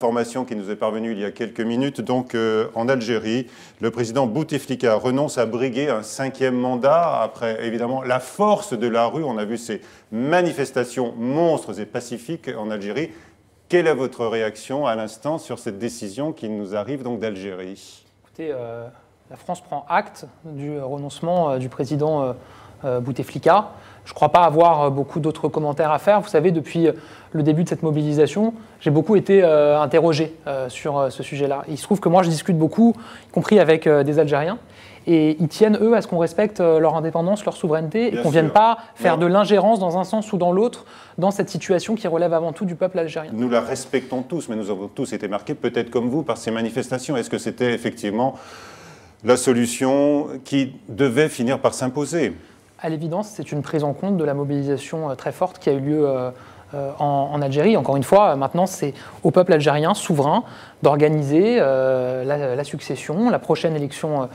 Information qui nous est parvenue il y a quelques minutes, donc en Algérie, le président Bouteflika renonce à briguer un 5e mandat après évidemment la force de la rue. On a vu ces manifestations monstres et pacifiques en Algérie. Quelle est votre réaction à l'instant sur cette décision qui nous arrive donc d'Algérie? Écoutez, la France prend acte du renoncement du président Bouteflika. Je ne crois pas avoir beaucoup d'autres commentaires à faire. Vous savez, depuis le début de cette mobilisation, j'ai beaucoup été interrogé sur ce sujet-là. Il se trouve que moi, je discute beaucoup, y compris avec des Algériens, et ils tiennent, eux, à ce qu'on respecte leur indépendance, leur souveraineté, et qu'on ne vienne pas faire de l'ingérence dans un sens ou dans l'autre dans cette situation qui relève avant tout du peuple algérien. Nous la respectons tous, mais nous avons tous été marqués, peut-être comme vous, par ces manifestations. Est-ce que c'était effectivement la solution qui devait finir par s'imposer? À l'évidence, c'est une prise en compte de la mobilisation très forte qui a eu lieu en Algérie. Encore une fois, maintenant, c'est au peuple algérien souverain d'organiser la succession, la prochaine élection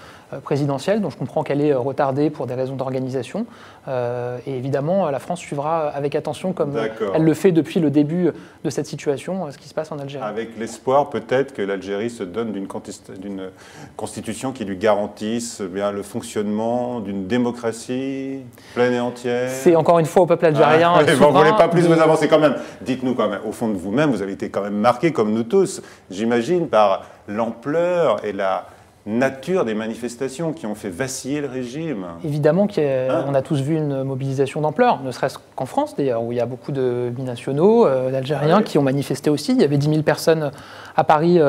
présidentielle, dont je comprends qu'elle est retardée pour des raisons d'organisation. Et évidemment, la France suivra avec attention, comme elle le fait depuis le début de cette situation, ce qui se passe en Algérie. Avec l'espoir peut-être que l'Algérie se donne d'une constitution qui lui garantisse bien le fonctionnement d'une démocratie pleine et entière. C'est encore une fois au peuple algérien. Vous ne voulez pas plus vous avancer quand même. Dites-nous quand même, au fond de vous-même, vous avez été quand même marqué, comme nous tous, j'imagine, par l'ampleur et la nature des manifestations qui ont fait vaciller le régime. Évidemment qu'on a tous vu une mobilisation d'ampleur, ne serait-ce qu'en France d'ailleurs, où il y a beaucoup de binationaux, d'Algériens qui ont manifesté aussi. Il y avait 10 000 personnes à Paris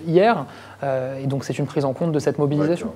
hier, et donc c'est une prise en compte de cette mobilisation.